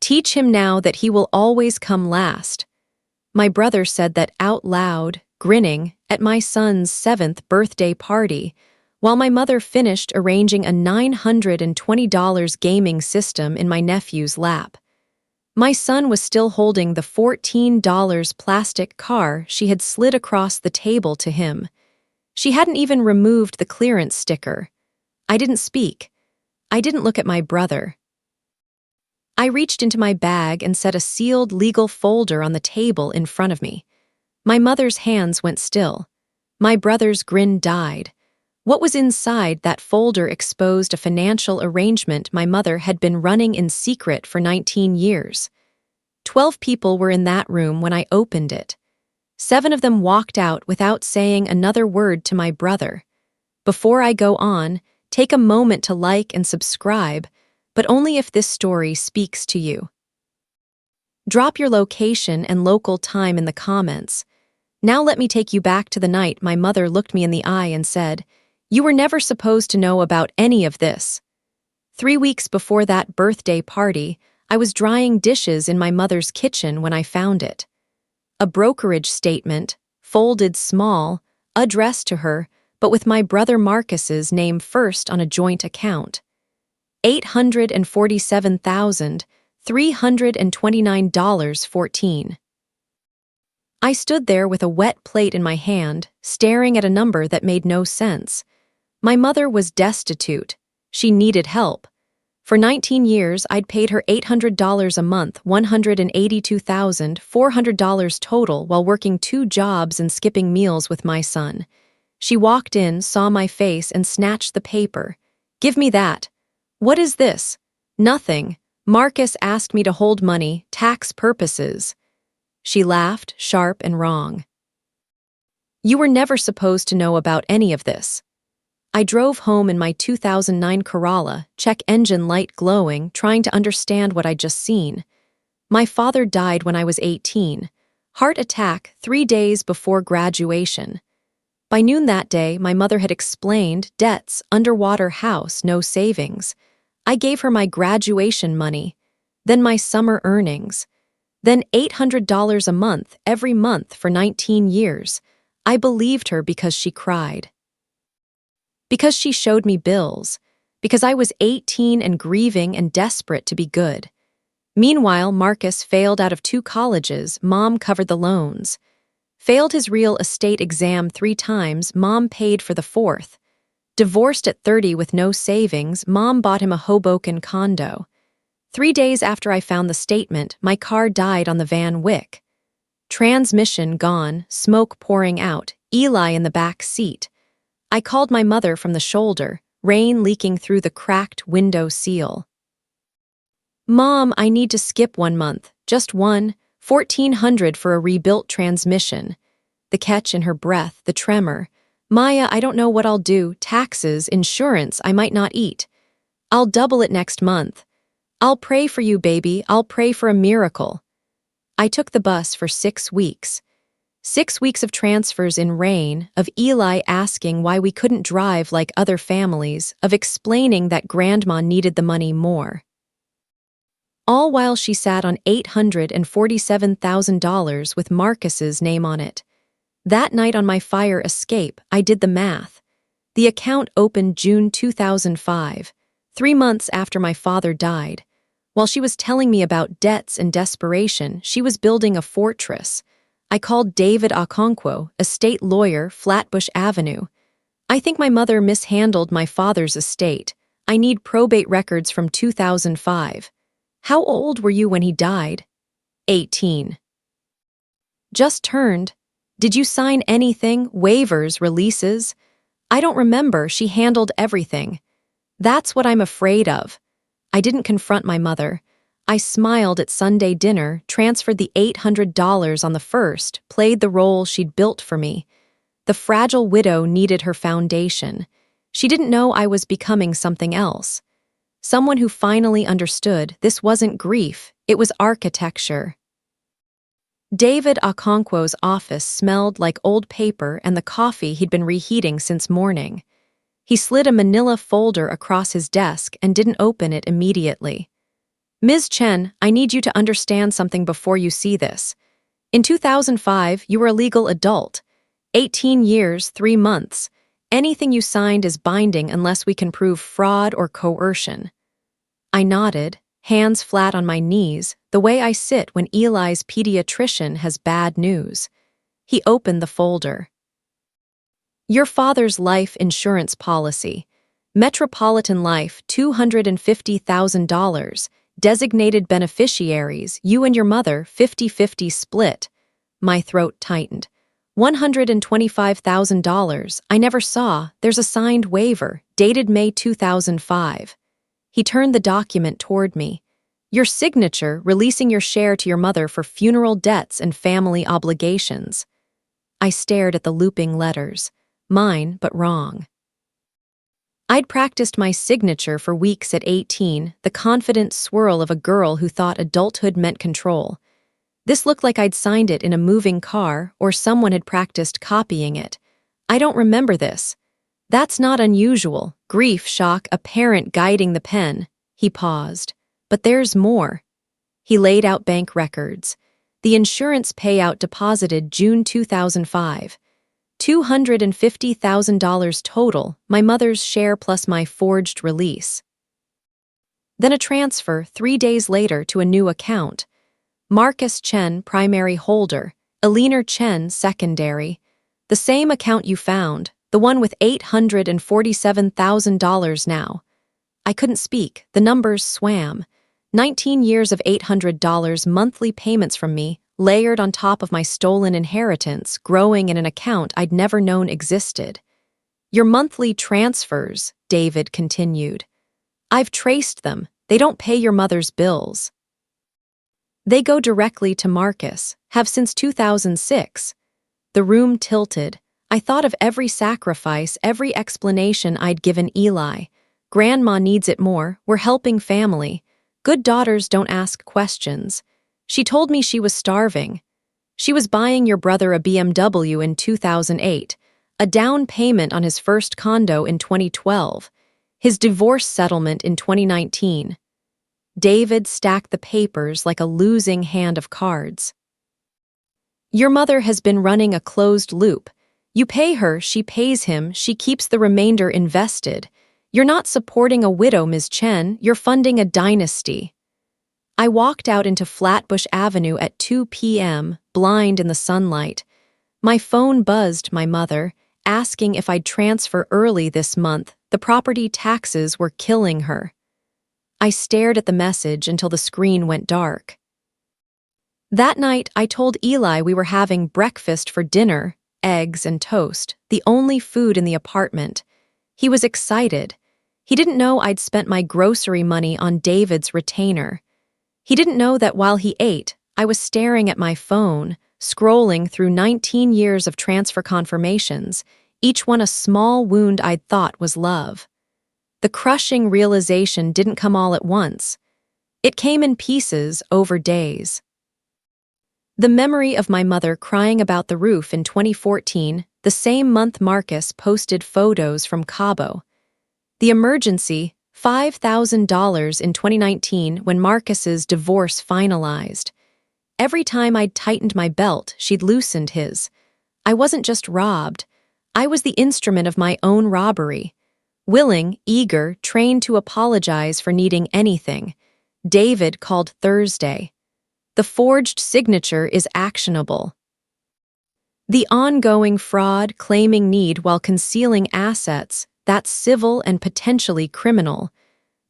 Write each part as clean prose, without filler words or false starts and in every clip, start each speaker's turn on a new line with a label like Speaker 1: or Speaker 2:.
Speaker 1: Teach him now that he will always come last. My brother said that out loud, grinning, at my son's 7th birthday party, while my mother finished arranging a $920 gaming system in my nephew's lap. My son was still holding the $14 plastic car she had slid across the table to him. She hadn't even removed the clearance sticker. I didn't speak. I didn't look at my brother. I reached into my bag and set a sealed legal folder on the table in front of me. My mother's hands went still. My brother's grin died. What was inside that folder exposed a financial arrangement my mother had been running in secret for 19 years. 12 people were in that room when I opened it. 7 of them walked out without saying another word to my brother. Before I go on, take a moment to like and subscribe, but only if this story speaks to you. Drop your location and local time in the comments. Now let me take you back to the night my mother looked me in the eye and said, "You were never supposed to know about any of this." 3 weeks before that birthday party, I was drying dishes in my mother's kitchen when I found it. A brokerage statement, folded small, addressed to her, but with my brother Marcus's name first on a joint account. $847,329.14. I stood there with a wet plate in my hand, staring at a number that made no sense. My mother was destitute. She needed help. For 19 years, I'd paid her $800 a month, $182,400 total, while working 2 jobs and skipping meals with my son. She walked in, saw my face, and snatched the paper. "Give me that." "What is this?" "Nothing. Marcus asked me to hold money, tax purposes." She laughed, sharp and wrong. "You were never supposed to know about any of this." I drove home in my 2009 Corolla, check engine light glowing, trying to understand what I'd just seen. My father died when I was 18. Heart attack 3 days before graduation. By noon that day, my mother had explained debts, underwater house, no savings. I gave her my graduation money, then my summer earnings, then $800 a month every month for 19 years. I believed her because she cried. Because she showed me bills. Because I was 18 and grieving and desperate to be good. Meanwhile, Marcus failed out of 2 colleges. Mom covered the loans. Failed his real estate exam 3 times. Mom paid for the 4th. Divorced at 30 with no savings. Mom bought him a Hoboken condo. 3 days after I found the statement, my car died on the Van Wyck. Transmission gone, smoke pouring out, Eli in the back seat. I called my mother from the shoulder, rain leaking through the cracked window seal. "Mom, I need to skip 1 month, just one, $1,400 for a rebuilt transmission." The catch in her breath, the tremor. "Maya, I don't know what I'll do, taxes, insurance, I might not eat. I'll double it next month. I'll pray for you, baby, I'll pray for a miracle." I took the bus for 6 weeks. 6 weeks of transfers in rain, of Eli asking why we couldn't drive like other families, of explaining that Grandma needed the money more. All while she sat on $847,000 with Marcus's name on it. That night on my fire escape, I did the math. The account opened June 2005, 3 months after my father died. While she was telling me about debts and desperation, she was building a fortress. I called David Okonkwo, estate lawyer, Flatbush Avenue. "I think my mother mishandled my father's estate. I need probate records from 2005. "How old were you when he died?" 18. "Just turned. Did you sign anything, waivers, releases?" "I don't remember, she handled everything." "That's what I'm afraid of." I didn't confront my mother. I smiled at Sunday dinner, transferred the $800 on the first, played the role she'd built for me. The fragile widow needed her foundation. She didn't know I was becoming something else. Someone who finally understood this wasn't grief, it was architecture. David Okonkwo's office smelled like old paper and the coffee he'd been reheating since morning. He slid a manila folder across his desk and didn't open it immediately. Ms. Chen, I need you to understand something before you see this. In 2005, you were a legal adult. 18 years, 3 months. Anything you signed is binding unless we can prove fraud or coercion. I nodded, hands flat on my knees, the way I sit when Eli's pediatrician has bad news. He opened the folder. Your father's life insurance policy. Metropolitan Life, $250,000. Designated beneficiaries, you and your mother, 50-50 split. My throat tightened. $125,000. I never saw. There's a signed waiver, dated May 2005. He turned the document toward me. Your signature, releasing your share to your mother for funeral debts and family obligations. I stared at the looping letters. Mine, but wrong. I'd practiced my signature for weeks at 18, the confident swirl of a girl who thought adulthood meant control. This looked like I'd signed it in a moving car or someone had practiced copying it. I don't remember this. That's not unusual. Grief, shock, a parent guiding the pen. He paused. But there's more. He laid out bank records. The insurance payout deposited June 2005. $250,000 total, my mother's share plus my forged release. Then a transfer 3 days later to a new account. Marcus Chen, primary holder, Eleanor Chen, secondary. The same account you found, the one with $847,000 now. I couldn't speak, the numbers swam. 19 years of $800 monthly payments from me, layered on top of my stolen inheritance, growing in an account I'd never known existed. Your monthly transfers, David continued. I've traced them. They don't pay your mother's bills. They go directly to Marcus, have since 2006. The room tilted. I thought of every sacrifice, every explanation I'd given Eli. Grandma needs it more, we're helping family. Good daughters don't ask questions. She told me she was starving. She was buying your brother a BMW in 2008, a down payment on his first condo in 2012, his divorce settlement in 2019. David stacked the papers like a losing hand of cards. Your mother has been running a closed loop. You pay her, she pays him, she keeps the remainder invested. You're not supporting a widow, Ms. Chen, you're funding a dynasty. I walked out into Flatbush Avenue at 2 p.m., blind in the sunlight. My phone buzzed, my mother, asking if I'd transfer early this month. The property taxes were killing her. I stared at the message until the screen went dark. That night, I told Eli we were having breakfast for dinner, eggs and toast, the only food in the apartment. He was excited. He didn't know I'd spent my grocery money on David's retainer. He didn't know that while he ate, I was staring at my phone, scrolling through 19 years of transfer confirmations, each one a small wound I'd thought was love. The crushing realization didn't come all at once. It came in pieces over days. The memory of my mother crying about the roof in 2014, the same month Marcus posted photos from Cabo. The emergency, $5,000 in 2019 when Marcus's divorce finalized. Every time I'd tightened my belt, she'd loosened his. I wasn't just robbed. I was the instrument of my own robbery. Willing, eager, trained to apologize for needing anything. David called Thursday. The forged signature is actionable. The ongoing fraud, claiming need while concealing assets, that's civil and potentially criminal.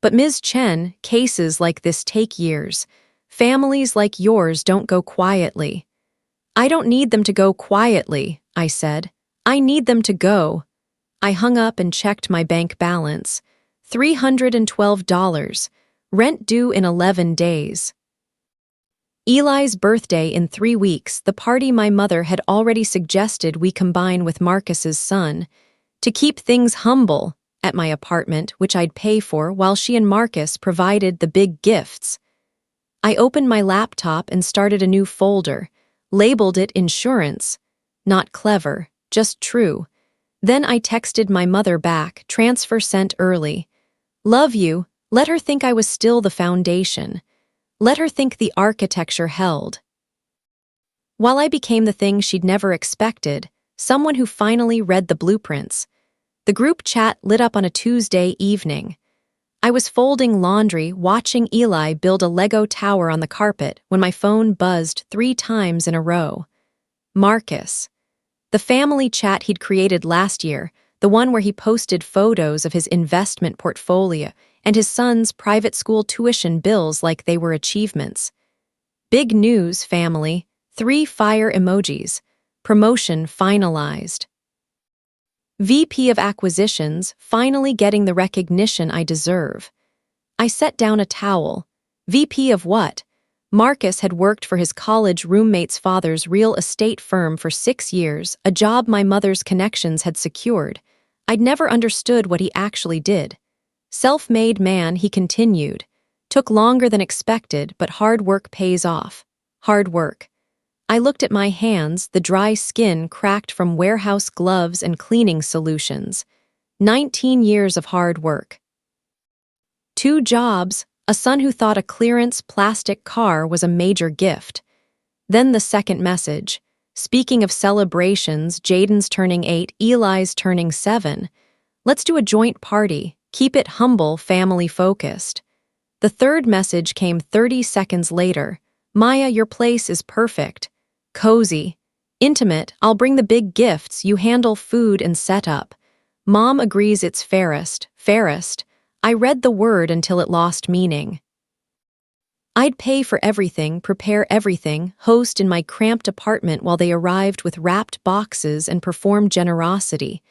Speaker 1: But Ms. Chen, cases like this take years. Families like yours don't go quietly. I don't need them to go quietly, I said. I need them to go. I hung up and checked my bank balance. $312. Rent due in 11 days. Eli's birthday in 3 weeks, the party my mother had already suggested we combine with Marcus's son. To keep things humble, at my apartment, which I'd pay for while she and Marcus provided the big gifts. I opened my laptop and started a new folder, labeled it insurance. Not clever, just true. Then I texted my mother back, transfer sent early. Love you, let her think I was still the foundation. Let her think the architecture held. While I became the thing she'd never expected, someone who finally read the blueprints. The group chat lit up on a Tuesday evening. I was folding laundry, watching Eli build a Lego tower on the carpet when my phone buzzed 3 times in a row. Marcus. The family chat he'd created last year, the one where he posted photos of his investment portfolio and his son's private school tuition bills like they were achievements. Big news, family. 3 fire emojis. Promotion finalized. VP of Acquisitions, finally getting the recognition I deserve. I set down a towel. VP of what? Marcus had worked for his college roommate's father's real estate firm for 6 years, a job my mother's connections had secured. I'd never understood what he actually did. Self-made man, he continued. Took longer than expected, but hard work pays off. Hard work. I looked at my hands, the dry skin cracked from warehouse gloves and cleaning solutions. 19 years of hard work. 2 jobs, a son who thought a clearance plastic car was a major gift. Then the second message. Speaking of celebrations, Jaden's turning 8, Eli's turning 7. Let's do a joint party. Keep it humble, family-focused. The third message came 30 seconds later. Maya, your place is perfect. Cozy. Intimate, I'll bring the big gifts, you handle food and setup. Mom agrees it's fairest. I read the word until it lost meaning. I'd pay for everything, prepare everything, host in my cramped apartment while they arrived with wrapped boxes and perform generosity.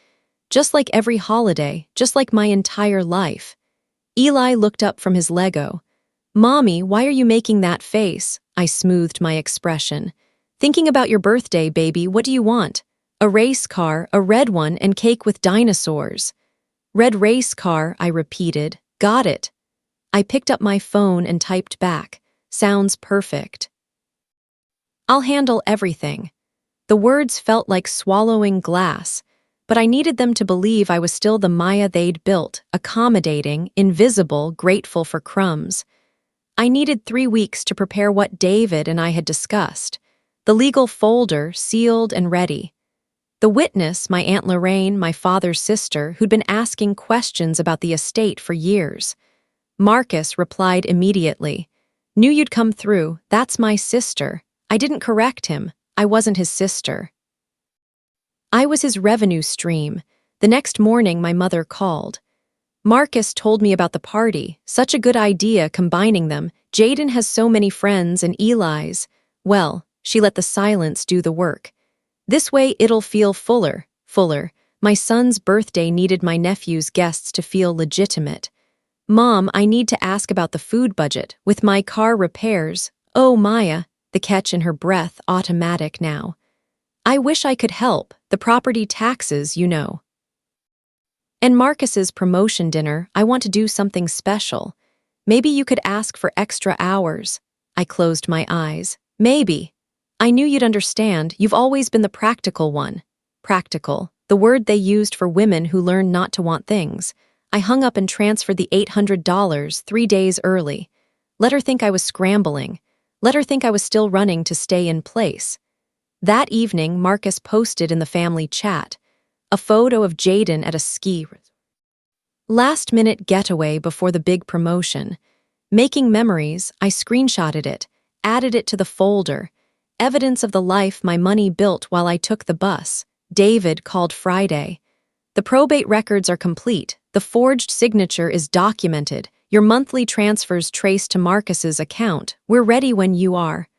Speaker 1: Just like every holiday, just like my entire life. Eli looked up from his Lego. Mommy, why are you making that face? I smoothed my expression. Thinking about your birthday, baby, what do you want? A race car, a red one, and cake with dinosaurs. Red race car, I repeated. Got it. I picked up my phone and typed back. Sounds perfect. I'll handle everything. The words felt like swallowing glass, but I needed them to believe I was still the Maya they'd built, accommodating, invisible, grateful for crumbs. I needed 3 weeks to prepare what David and I had discussed. The legal folder, sealed and ready. The witness, my Aunt Lorraine, my father's sister, who'd been asking questions about the estate for years. Marcus replied immediately. Knew you'd come through, that's my sister. I didn't correct him, I wasn't his sister. I was his revenue stream. The next morning my mother called. Marcus told me about the party, such a good idea combining them. Jaden has so many friends and Eli's. Well, she let the silence do the work. This way it'll feel fuller. My son's birthday needed my nephew's guests to feel legitimate. Mom, I need to ask about the food budget. With my car repairs. Oh, Maya, the catch in her breath automatic now. I wish I could help, the property taxes, you know. And Marcus's promotion dinner, I want to do something special. Maybe you could ask for extra hours. I closed my eyes. Maybe. I knew you'd understand, you've always been the practical one. Practical, the word they used for women who learn not to want things. I hung up and transferred the $800 3 days early. Let her think I was scrambling. Let her think I was still running to stay in place. That evening, Marcus posted in the family chat a photo of Jaden at a ski resort. Last-minute getaway before the big promotion. Making memories, I screenshotted it, added it to the folder. Evidence of the life my money built while I took the bus. David called Friday. The probate records are complete. The forged signature is documented. Your monthly transfers traced to Marcus's account. We're ready when you are.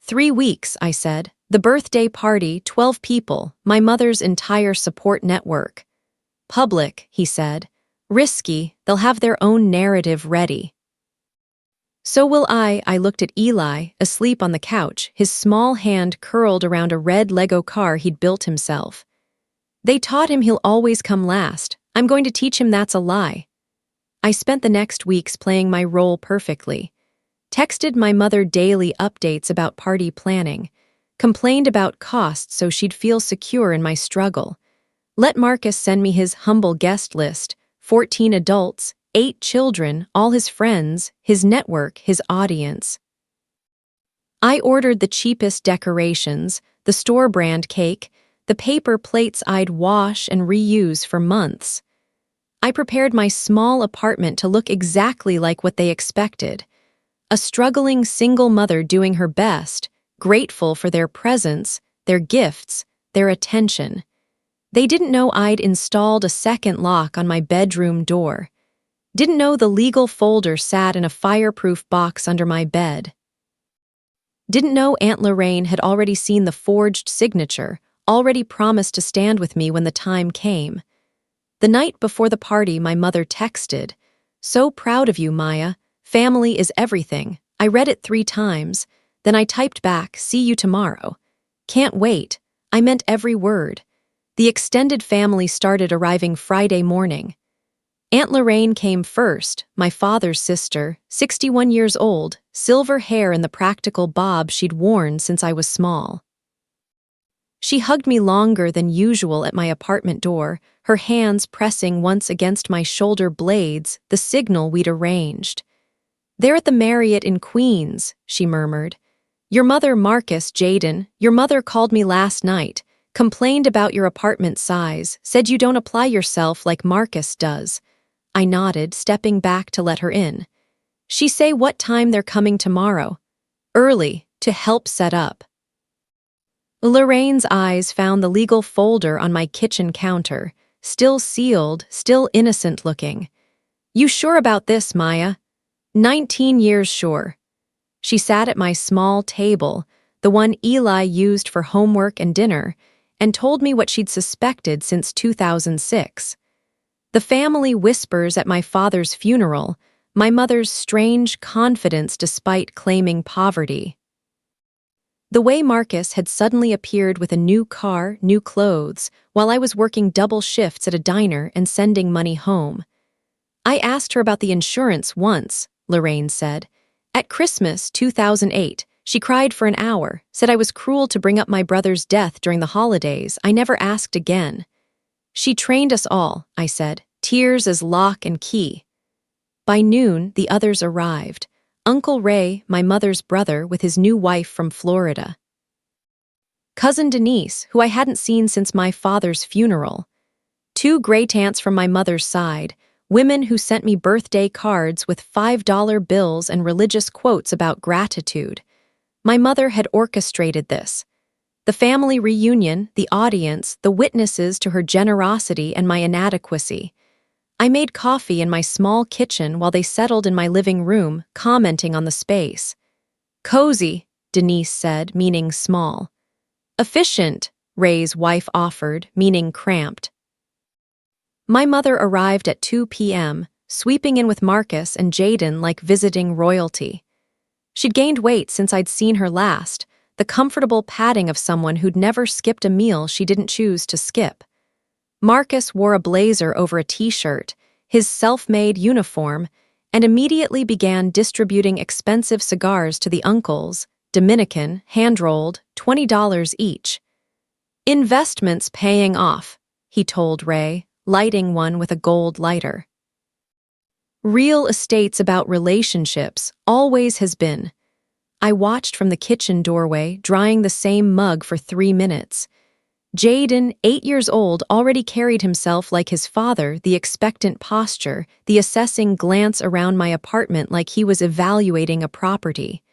Speaker 1: 3 weeks, I said. The birthday party, 12 people, my mother's entire support network. Public, he said. Risky, they'll have their own narrative ready. So will I looked at Eli, asleep on the couch, his small hand curled around a red Lego car he'd built himself. They taught him he'll always come last. I'm going to teach him that's a lie. I spent the next weeks playing my role perfectly. Texted my mother daily updates about party planning. Complained about costs so she'd feel secure in my struggle. Let Marcus send me his humble guest list, 14 adults, 8 children, all his friends, his network, his audience. I ordered the cheapest decorations, the store-brand cake, the paper plates I'd wash and reuse for months. I prepared my small apartment to look exactly like what they expected. A struggling single mother doing her best, grateful for their presence, their gifts, their attention. They didn't know I'd installed a second lock on my bedroom door. Didn't know the legal folder sat in a fireproof box under my bed. Didn't know Aunt Lorraine had already seen the forged signature, already promised to stand with me when the time came. The night before the party, my mother texted, "So proud of you, Maya. Family is everything." I read it 3 times. Then I typed back, "See you tomorrow." Can't wait. I meant every word. The extended family started arriving Friday morning. Aunt Lorraine came first, my father's sister, 61 years old, silver hair in the practical bob she'd worn since I was small. She hugged me longer than usual at my apartment door, her hands pressing once against my shoulder blades, the signal we'd arranged. "They're at the Marriott in Queens," she murmured. "Your mother, Marcus, Jaden, your mother called me last night, complained about your apartment size, said you don't apply yourself like Marcus does." I nodded, stepping back to let her in. "She say what time they're coming tomorrow?" "Early, to help set up." Lorraine's eyes found the legal folder on my kitchen counter, still sealed, still innocent-looking. "You sure about this, Maya?" 19 years sure." She sat at my small table, the one Eli used for homework and dinner, and told me what she'd suspected since 2006. The family whispers at my father's funeral, my mother's strange confidence despite claiming poverty. The way Marcus had suddenly appeared with a new car, new clothes, while I was working double shifts at a diner and sending money home. "I asked her about the insurance once," Lorraine said. "At Christmas 2008, she cried for an hour, said I was cruel to bring up my brother's death during the holidays. I never asked again." "She trained us all," I said, "tears as lock and key." By noon, the others arrived. Uncle Ray, my mother's brother, with his new wife from Florida. Cousin Denise, who I hadn't seen since my father's funeral. 2 great-aunts from my mother's side, women who sent me birthday cards with $5 bills and religious quotes about gratitude. My mother had orchestrated this. The family reunion, the audience, the witnesses to her generosity and my inadequacy. I made coffee in my small kitchen while they settled in my living room, commenting on the space. "Cozy," Denise said, meaning small. "Efficient," Ray's wife offered, meaning cramped. My mother arrived at 2 p.m., sweeping in with Marcus and Jaden like visiting royalty. She'd gained weight since I'd seen her last, the comfortable padding of someone who'd never skipped a meal she didn't choose to skip. Marcus wore a blazer over a t-shirt, his self-made uniform, and immediately began distributing expensive cigars to the uncles, Dominican, hand-rolled, $20 each. "Investments paying off," he told Ray, lighting one with a gold lighter. "Real estate's about relationships, always has been." I watched from the kitchen doorway, drying the same mug for 3 minutes. Jaden, 8 years old, already carried himself like his father, the expectant posture, the assessing glance around my apartment like he was evaluating a property.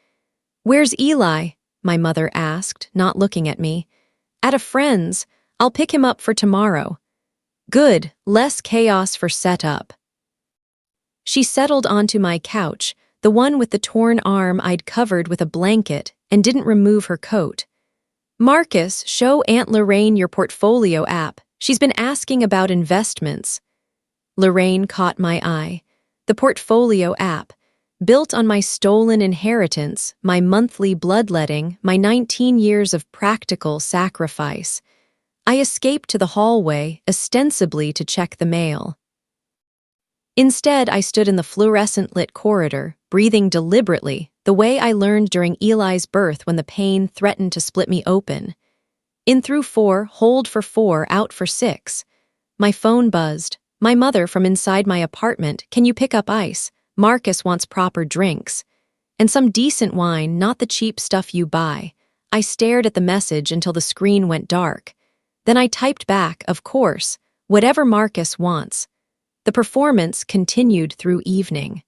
Speaker 1: "Where's Eli?" my mother asked, not looking at me. "At a friend's. I'll pick him up for tomorrow." "Good, less chaos for setup." She settled onto my couch, the one with the torn arm I'd covered with a blanket, and didn't remove her coat. "Marcus, show Aunt Lorraine your portfolio app. She's been asking about investments." Lorraine caught my eye. The portfolio app, built on my stolen inheritance, my monthly bloodletting, my 19 years of practical sacrifice. I escaped to the hallway, ostensibly to check the mail. Instead, I stood in the fluorescent-lit corridor, breathing deliberately, the way I learned during Eli's birth when the pain threatened to split me open. In through 4, hold for 4, out for 6. My phone buzzed. My mother from inside my apartment, "Can you pick up ice? Marcus wants proper drinks." And some decent wine, not the cheap stuff you buy. I stared at the message until the screen went dark. Then I typed back, of course, whatever Marcus wants. The performance continued through evening.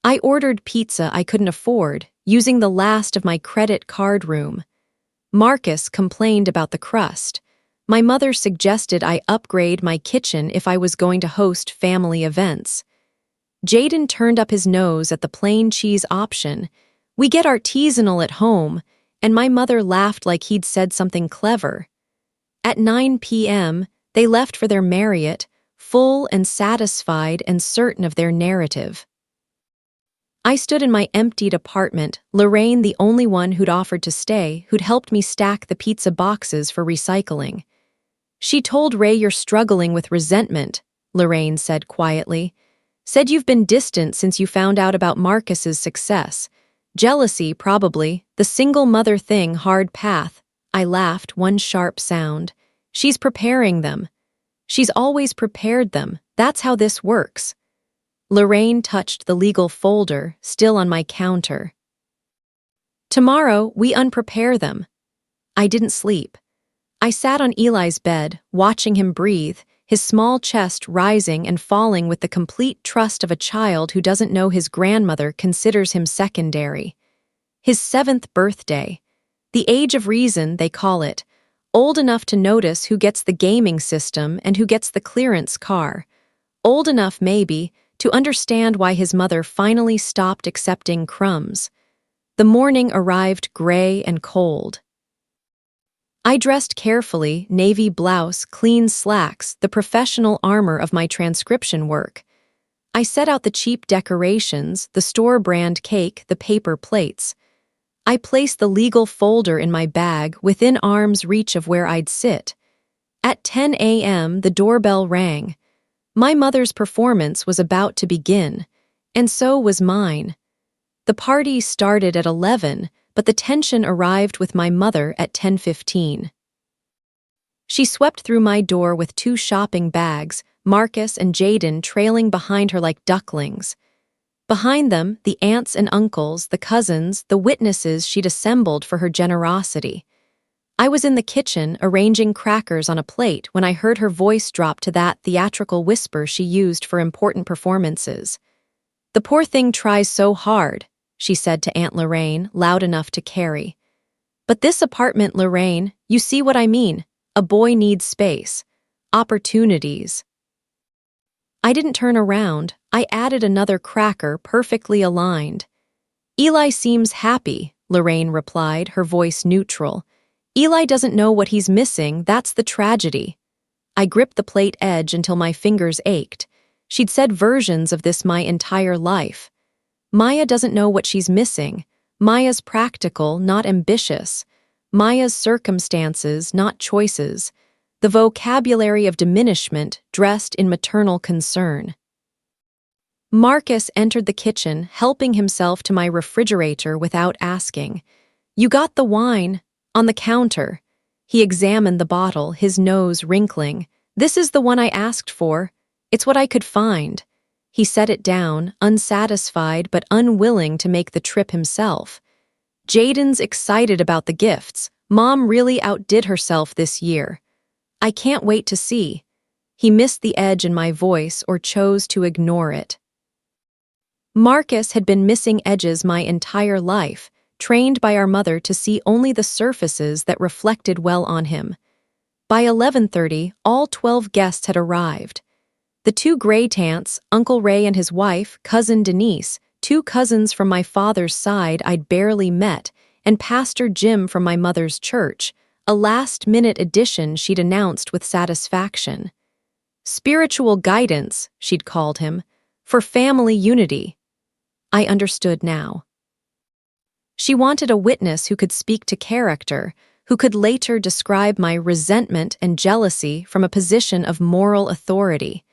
Speaker 1: I ordered pizza I couldn't afford, using the last of my credit card room. Marcus complained about the crust. My mother suggested I upgrade my kitchen if I was going to host family events. Jaden turned up his nose at the plain cheese option. We get artisanal at home, and my mother laughed like he'd said something clever. At 9 p.m., they left for their Marriott, full and satisfied and certain of their narrative. I stood in my emptied apartment, Lorraine the only one who'd offered to stay, who'd helped me stack the pizza boxes for recycling. She told Ray you're struggling with resentment, Lorraine said quietly. Said you've been distant since you found out about Marcus's success. Jealousy, probably, the single mother thing, hard path. I laughed, one sharp sound. She's preparing them. She's always prepared them. That's how this works. Lorraine touched the legal folder, still on my counter. Tomorrow, we unprepare them. I didn't sleep. I sat on Eli's bed, watching him breathe, his small chest rising and falling with the complete trust of a child who doesn't know his grandmother considers him secondary. His 7th birthday. The age of reason, they call it. Old enough to notice who gets the gaming system and who gets the clearance car. Old enough, maybe, to understand why his mother finally stopped accepting crumbs. The morning arrived gray and cold. I dressed carefully, navy blouse, clean slacks, the professional armor of my transcription work. I set out the cheap decorations, the store-brand cake, the paper plates. I placed the legal folder in my bag within arm's reach of where I'd sit. At 10 a.m., the doorbell rang. My mother's performance was about to begin, and so was mine. The party started at 11, but the tension arrived with my mother at 10:15. She swept through my door with 2 shopping bags, Marcus and Jaden trailing behind her like ducklings. Behind them, the aunts and uncles, the cousins, the witnesses she'd assembled for her generosity. I was in the kitchen arranging crackers on a plate when I heard her voice drop to that theatrical whisper she used for important performances. "The poor thing tries so hard," she said to Aunt Lorraine, loud enough to carry. "But this apartment, Lorraine, you see what I mean? A boy needs space. Opportunities." I didn't turn around. I added another cracker, perfectly aligned. "Eli seems happy," Lorraine replied, her voice neutral. "Eli doesn't know what he's missing, that's the tragedy." I gripped the plate edge until my fingers ached. She'd said versions of this my entire life. Maya doesn't know what she's missing. Maya's practical, not ambitious. Maya's circumstances, not choices. The vocabulary of diminishment dressed in maternal concern. Marcus entered the kitchen, helping himself to my refrigerator without asking. "You got the wine." "On the counter." He examined the bottle, his nose wrinkling. "This is the one I asked for. It's what I could find." He set it down, unsatisfied but unwilling to make the trip himself. "Jaden's excited about the gifts. Mom really outdid herself this year. I can't wait to see." He missed the edge in my voice or chose to ignore it. Marcus had been missing edges my entire life, trained by our mother to see only the surfaces that reflected well on him. By 11:30, all 12 guests had arrived. The 2 Grey-Tants, Uncle Ray and his wife, Cousin Denise, 2 cousins from my father's side I'd barely met, and Pastor Jim from my mother's church, a last-minute addition she'd announced with satisfaction. Spiritual guidance, she'd called him, for family unity. I understood now. She wanted a witness who could speak to character, who could later describe my resentment and jealousy from a position of moral authority.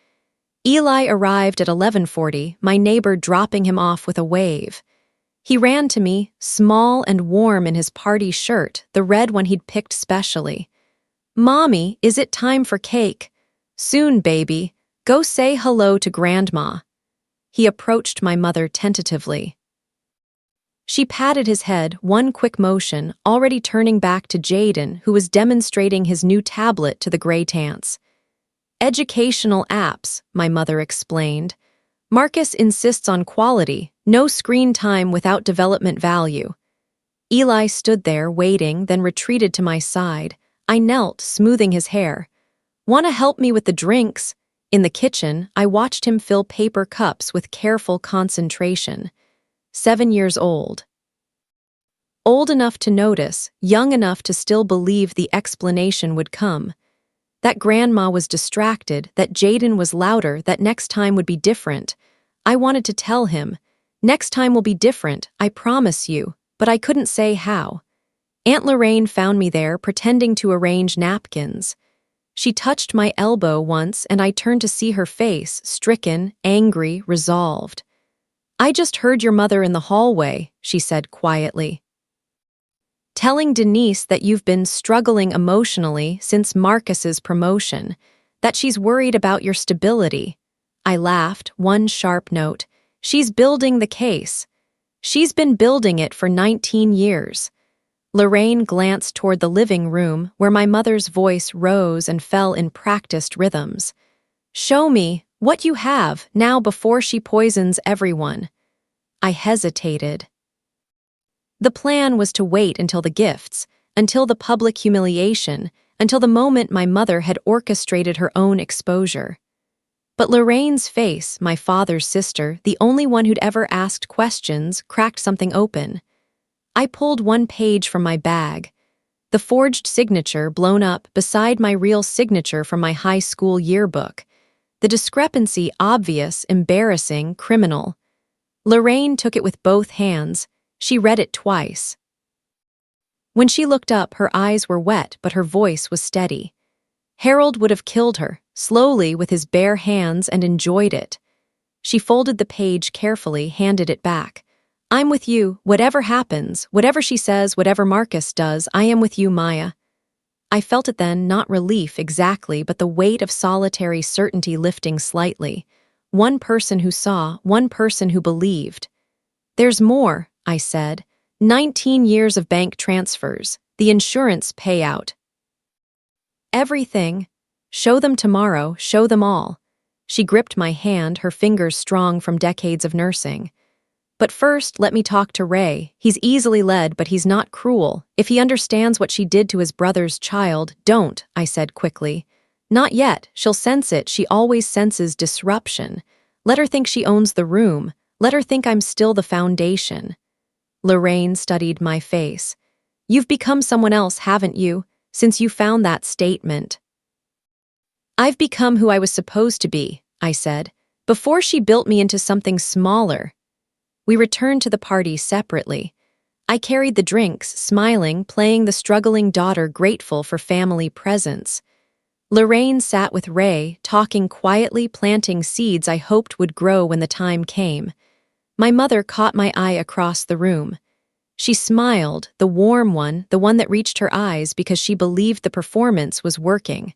Speaker 1: Eli arrived at 11:40, my neighbor dropping him off with a wave. He ran to me, small and warm in his party shirt, the red one he'd picked specially. "Mommy, is it time for cake?" "Soon, baby. Go say hello to Grandma." He approached my mother tentatively. She patted his head, one quick motion, already turning back to Jaden, who was demonstrating his new tablet to the gray tants. Educational apps, my mother explained. Marcus insists on quality, no screen time without development value. Eli stood there, waiting, then retreated to my side. I knelt, smoothing his hair. "Want to help me with the drinks?" In the kitchen, I watched him fill paper cups with careful concentration. 7 years old. Old enough to notice, young enough to still believe the explanation would come. That grandma was distracted, that Jaden was louder, that next time would be different. I wanted to tell him, "Next time will be different, I promise you," but I couldn't say how. Aunt Lorraine found me there, pretending to arrange napkins. She touched my elbow once, and I turned to see her face, stricken, angry, resolved. "I just heard your mother in the hallway," she said quietly, "telling Denise that you've been struggling emotionally since Marcus's promotion, that she's worried about your stability." I laughed, one sharp note. "She's building the case. She's been building it for 19 years. Lorraine glanced toward the living room, where my mother's voice rose and fell in practiced rhythms. "Show me what you have now before she poisons everyone." I hesitated. The plan was to wait until the gifts, until the public humiliation, until the moment my mother had orchestrated her own exposure. But Lorraine's face, my father's sister, the only one who'd ever asked questions, cracked something open. I pulled one page from my bag. The forged signature blown up beside my real signature from my high school yearbook. The discrepancy obvious, embarrassing, criminal. Lorraine took it with both hands. She read it twice. When she looked up, her eyes were wet, but her voice was steady. Harold would have killed her, slowly with his bare hands, and enjoyed it. She folded the page carefully, handed it back. "I'm with you, whatever happens, whatever she says, whatever Marcus does, I am with you, Maya." I felt it then, not relief exactly, but the weight of solitary certainty lifting slightly. One person who saw, one person who believed. "There's more," I said. 19 years of bank transfers, the insurance payout. Everything. Show them tomorrow, show them all. She gripped my hand, her fingers strong from decades of nursing. "But first, let me talk to Ray. He's easily led, but he's not cruel. If he understands what she did to his brother's child, don't," I said quickly. "Not yet. She'll sense it. She always senses disruption. Let her think she owns the room. Let her think I'm still the foundation." Lorraine studied my face. "You've become someone else, haven't you, since you found that statement?" "I've become who I was supposed to be," I said, "before she built me into something smaller." We returned to the party separately. I carried the drinks, smiling, playing the struggling daughter, grateful for family presence. Lorraine sat with Ray, talking quietly, planting seeds I hoped would grow when the time came. My mother caught my eye across the room. She smiled, the warm one, the one that reached her eyes because she believed the performance was working.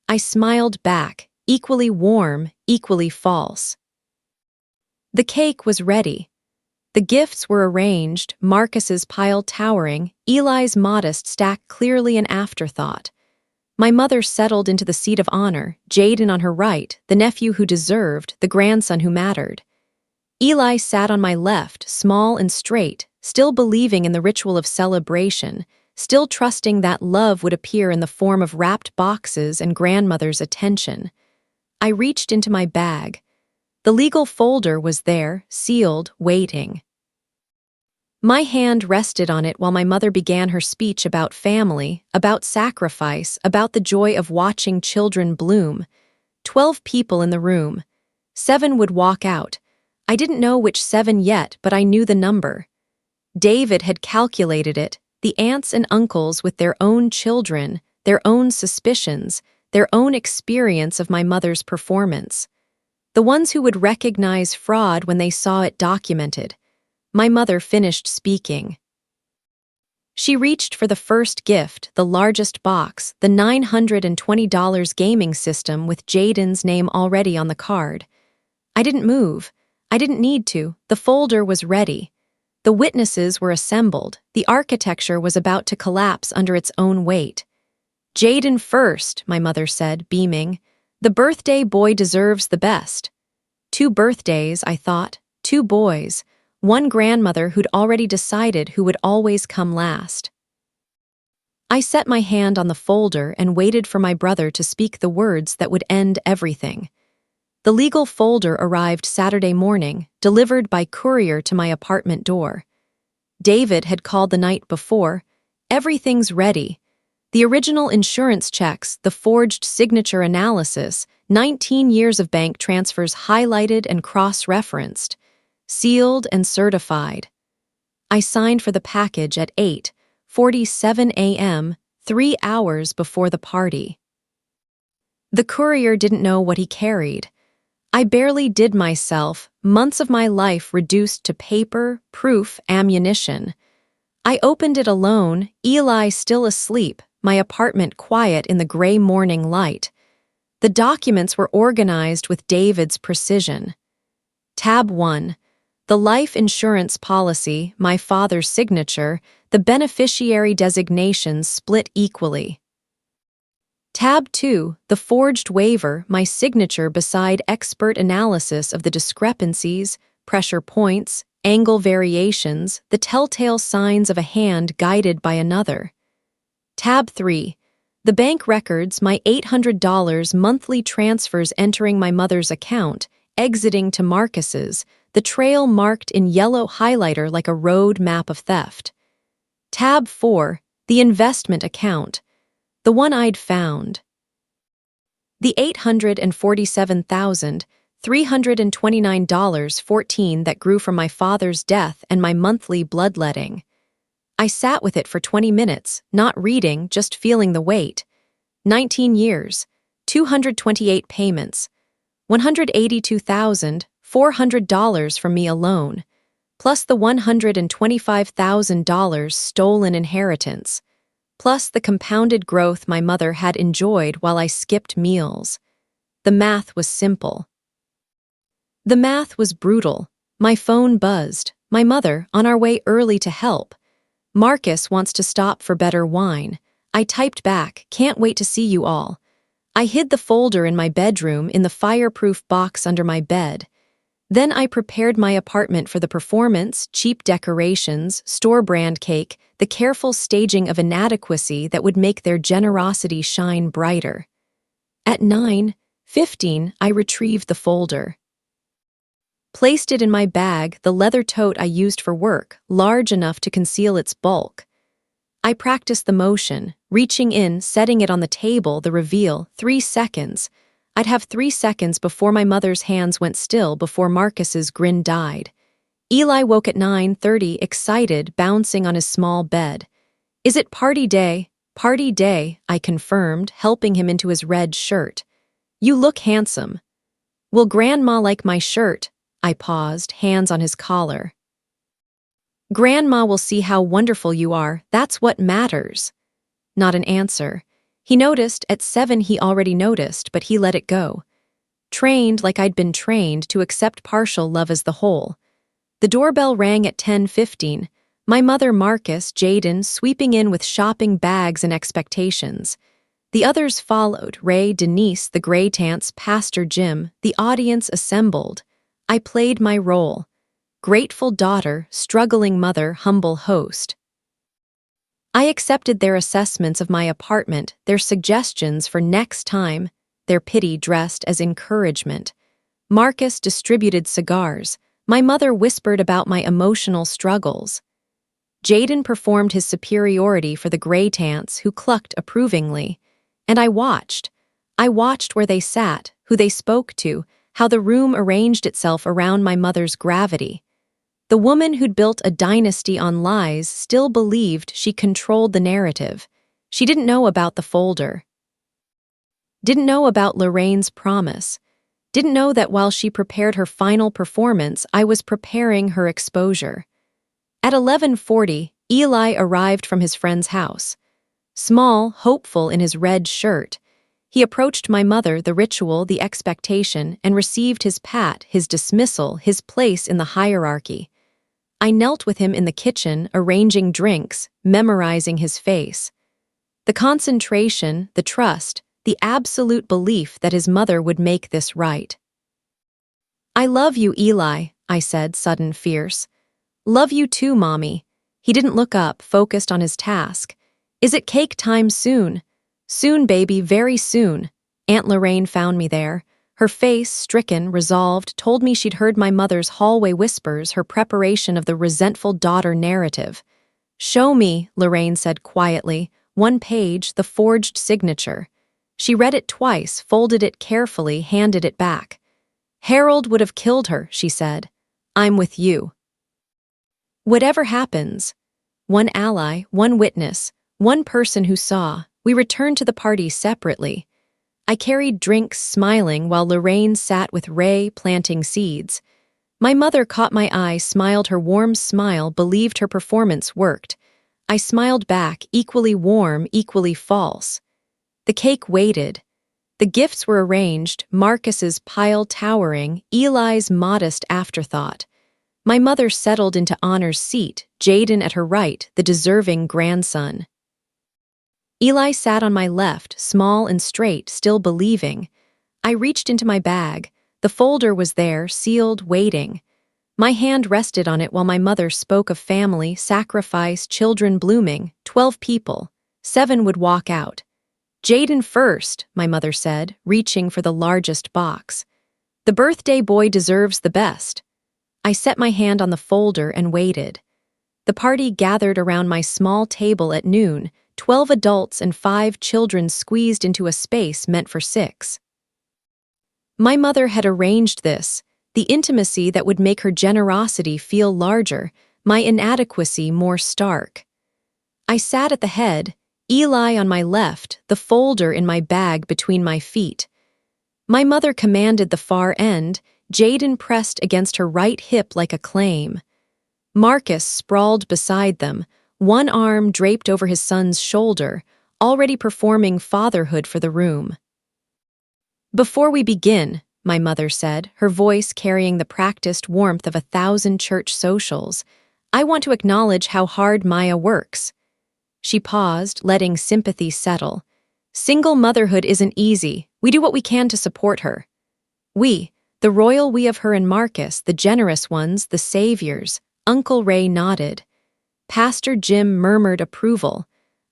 Speaker 1: I smiled back, equally warm, equally false. The cake was ready. The gifts were arranged, Marcus's pile towering, Eli's modest stack clearly an afterthought. My mother settled into the seat of honor, Jaden on her right, the nephew who deserved, the grandson who mattered. Eli sat on my left, small and straight, still believing in the ritual of celebration, still trusting that love would appear in the form of wrapped boxes and grandmother's attention. I reached into my bag. The legal folder was there, sealed, waiting. My hand rested on it while my mother began her speech about family, about sacrifice, about the joy of watching children bloom. 12 people in the room. 7 would walk out. I didn't know which 7 yet, but I knew the number. David had calculated it, the aunts and uncles with their own children, their own suspicions, their own experience of my mother's performance. The ones who would recognize fraud when they saw it documented. My mother finished speaking. She reached for the first gift, the largest box, the $920 gaming system with Jaden's name already on the card. I didn't move. I didn't need to. The folder was ready. The witnesses were assembled. The architecture was about to collapse under its own weight. "Jaden first," my mother said, beaming. "The birthday boy deserves the best." 2 birthdays, I thought. 2 boys. One grandmother who'd already decided who would always come last. I set my hand on the folder and waited for my brother to speak the words that would end everything. The legal folder arrived Saturday morning, delivered by courier to my apartment door. David had called the night before. "Everything's ready." The original insurance checks, the forged signature analysis, 19 years of bank transfers highlighted and cross-referenced, sealed and certified. I signed for the package at 8:47 a.m., 3 hours before the party. The courier didn't know what he carried. I barely did myself, months of my life reduced to paper, proof, ammunition. I opened it alone, Eli still asleep, my apartment quiet in the gray morning light. The documents were organized with David's precision. Tab 1. The life insurance policy, my father's signature, the beneficiary designations split equally. Tab 2. The forged waiver, my signature beside expert analysis of the discrepancies, pressure points, angle variations, the telltale signs of a hand guided by another. Tab 3. The bank records, my $800 monthly transfers entering my mother's account, exiting to Marcus's, the trail marked in yellow highlighter like a road map of theft. Tab 4. The investment account, the one I'd found. The $847,329.14 that grew from my father's death and my monthly bloodletting. I sat with it for 20 minutes, not reading, just feeling the weight. 19 years, 228 payments, $182,400 from me alone, plus the $125,000 stolen inheritance, plus the compounded growth my mother had enjoyed while I skipped meals. The math was simple. The math was brutal. My phone buzzed. My mother, on our way early to help. "Marcus wants to stop for better wine." I typed back, "Can't wait to see you all." I hid the folder in my bedroom in the fireproof box under my bed. Then I prepared my apartment for the performance, cheap decorations, store-brand cake, the careful staging of inadequacy that would make their generosity shine brighter. At 9:15, I retrieved the folder. Placed it in my bag, the leather tote I used for work, large enough to conceal its bulk. I practiced the motion, reaching in, setting it on the table, the reveal, 3 seconds. I'd have 3 seconds before my mother's hands went still, before Marcus's grin died. Eli woke at 9:30, excited, bouncing on his small bed. "Is it party day?" "Party day," I confirmed, helping him into his red shirt. "You look handsome." "Will Grandma like my shirt?" I paused, hands on his collar. "Grandma will see how wonderful you are, that's what matters." Not an answer. He noticed, at 7 he already noticed, but he let it go. Trained like I'd been trained to accept partial love as the whole. The doorbell rang at 10:15. My mother, Marcus, Jaden, sweeping in with shopping bags and expectations. The others followed, Ray, Denise, the Graytants, Pastor Jim, the audience assembled. I played my role. Grateful daughter, struggling mother, humble host. I accepted their assessments of my apartment, their suggestions for next time, their pity dressed as encouragement. Marcus distributed cigars. My mother whispered about my emotional struggles. Jaden performed his superiority for the Graytants, who clucked approvingly. And I watched. I watched where they sat, who they spoke to, how the room arranged itself around my mother's gravity. The woman who'd built a dynasty on lies still believed she controlled the narrative. She didn't know about the folder. Didn't know about Lorraine's promise. Didn't know that while she prepared her final performance, I was preparing her exposure. At 11:40, Eli arrived from his friend's house. Small, hopeful in his red shirt. He approached my mother, the ritual, the expectation, and received his pat, his dismissal, his place in the hierarchy. I knelt with him in the kitchen, arranging drinks, memorizing his face. The concentration, the trust, the absolute belief that his mother would make this right. "I love you, Eli," I said, sudden fierce. "Love you too, Mommy." He didn't look up, focused on his task. "Is it cake time soon?" "Soon, baby, very soon." Aunt Lorraine found me there. Her face, stricken, resolved, told me she'd heard my mother's hallway whispers, her preparation of the resentful daughter narrative. "Show me," Lorraine said quietly. One page, the forged signature. She read it twice, folded it carefully, handed it back. "Harold would have killed her," she said. "I'm with you. Whatever happens." One ally, one witness, one person who saw. We returned to the party separately. I carried drinks, smiling, while Lorraine sat with Ray, planting seeds. My mother caught my eye, smiled her warm smile, believed her performance worked. I smiled back, equally warm, equally false. The cake waited. The gifts were arranged, Marcus's pile towering, Eli's modest afterthought. My mother settled into Honor's seat, Jaden at her right, the deserving grandson. Eli sat on my left, small and straight, still believing. I reached into my bag. The folder was there, sealed, waiting. My hand rested on it while my mother spoke of family, sacrifice, children blooming, 12 people. 7 would walk out. "Jaden first," my mother said, reaching for the largest box. "The birthday boy deserves the best." I set my hand on the folder and waited. The party gathered around my small table at noon, 12 adults and 5 children squeezed into a space meant for 6. My mother had arranged this, the intimacy that would make her generosity feel larger, my inadequacy more stark. I sat at the head, Eli on my left, the folder in my bag between my feet. My mother commanded the far end, Jaden pressed against her right hip like a claim. Marcus sprawled beside them, one arm draped over his son's shoulder, already performing fatherhood for the room. "Before we begin," my mother said, her voice carrying the practiced warmth of 1,000 church socials, "I want to acknowledge how hard Maya works." She paused, letting sympathy settle. "Single motherhood isn't easy. We do what we can to support her." "We, the royal we of her and Marcus, the generous ones, the saviors," Uncle Ray nodded. Pastor Jim murmured approval.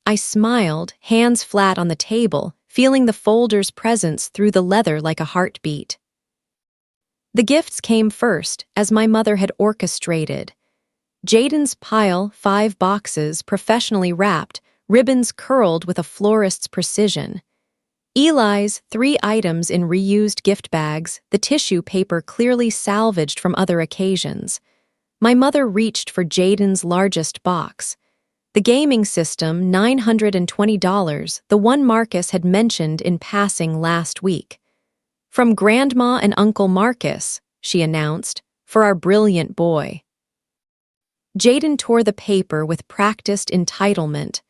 Speaker 1: I smiled, hands flat on the table, feeling the folder's presence through the leather like a heartbeat. The gifts came first, as my mother had orchestrated. Jaden's pile, 5 boxes, professionally wrapped, ribbons curled with a florist's precision. Eli's, 3 items in reused gift bags, the tissue paper clearly salvaged from other occasions. My mother reached for Jaden's largest box. The gaming system, $920, the one Marcus had mentioned in passing last week. "From Grandma and Uncle Marcus," she announced, "for our brilliant boy." Jaden tore the paper with practiced entitlement.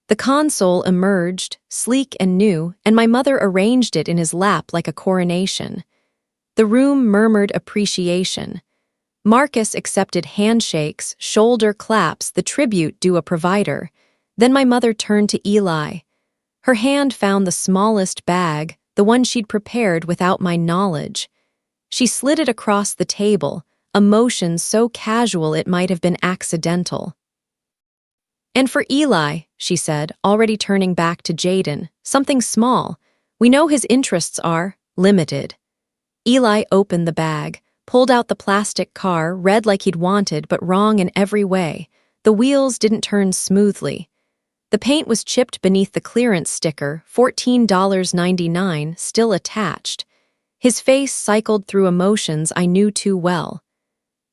Speaker 1: The console emerged, sleek and new, and my mother arranged it in his lap like a coronation. The room murmured appreciation. Marcus accepted handshakes, shoulder claps, the tribute due a provider. Then my mother turned to Eli. Her hand found the smallest bag, the one she'd prepared without my knowledge. She slid it across the table, a motion so casual it might have been accidental. "And for Eli," she said, already turning back to Jaden, "something small. We know his interests are limited." Eli opened the bag, pulled out the plastic car, red like he'd wanted but wrong in every way. The wheels didn't turn smoothly. The paint was chipped beneath the clearance sticker, $14.99, still attached. His face cycled through emotions I knew too well.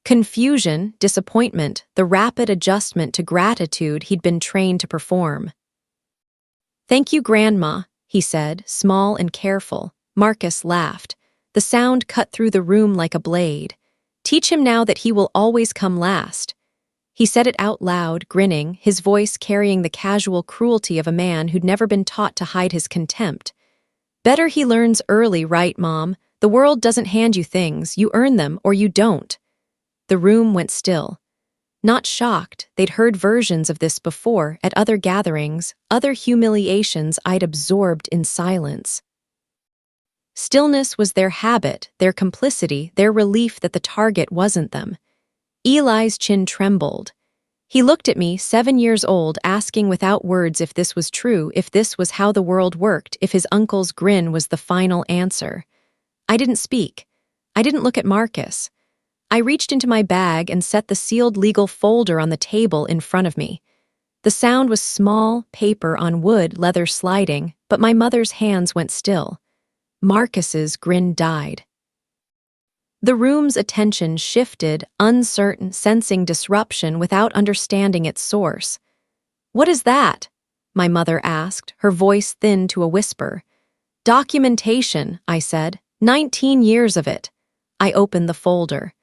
Speaker 1: Confusion, disappointment, the rapid adjustment to gratitude he'd been trained to perform. "Thank you, Grandma," he said, small and careful. Marcus laughed. The sound cut through the room like a blade. "Teach him now that he will always come last." He said it out loud, grinning, his voice carrying the casual cruelty of a man who'd never been taught to hide his contempt. "Better he learns early, right, Mom? The world doesn't hand you things, you earn them or you don't." The room went still. Not shocked, they'd heard versions of this before at other gatherings, other humiliations I'd absorbed in silence. Stillness was their habit, their complicity, their relief that the target wasn't them. Eli's chin trembled. He looked at me, 7 years old, asking without words if this was true, if this was how the world worked, if his uncle's grin was the final answer. I didn't speak. I didn't look at Marcus. I reached into my bag and set the sealed legal folder on the table in front of me. The sound was small, paper on wood, leather sliding, but my mother's hands went still. Marcus's grin died. The room's attention shifted, uncertain, sensing disruption without understanding its source. "What is that?" my mother asked, her voice thin to a whisper. "Documentation," I said. 19 years of it. I opened the folder.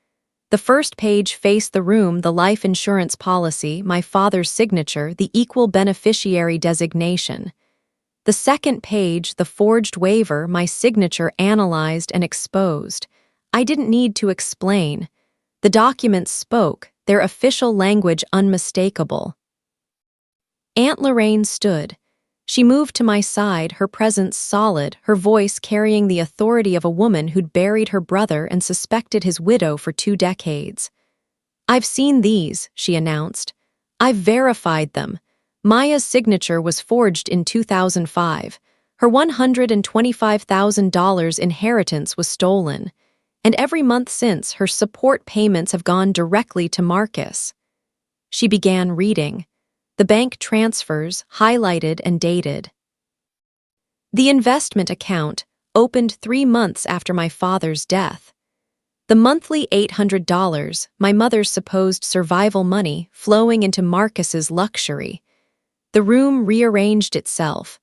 Speaker 1: The first page faced the room, the life insurance policy, my father's signature, the equal beneficiary designation. The second page, the forged waiver, my signature analyzed and exposed. I didn't need to explain. The documents spoke, their official language unmistakable. Aunt Lorraine stood. She moved to my side, her presence solid, her voice carrying the authority of a woman who'd buried her brother and suspected his widow for 2 decades. "I've seen these," she announced. "I've verified them. Maya's signature was forged in 2005. Her $125,000 inheritance was stolen. And every month since, her support payments have gone directly to Marcus." She began reading. The bank transfers, highlighted and dated. The investment account, opened 3 months after my father's death. The monthly $800, my mother's supposed survival money, flowing into Marcus's luxury. The room rearranged itself.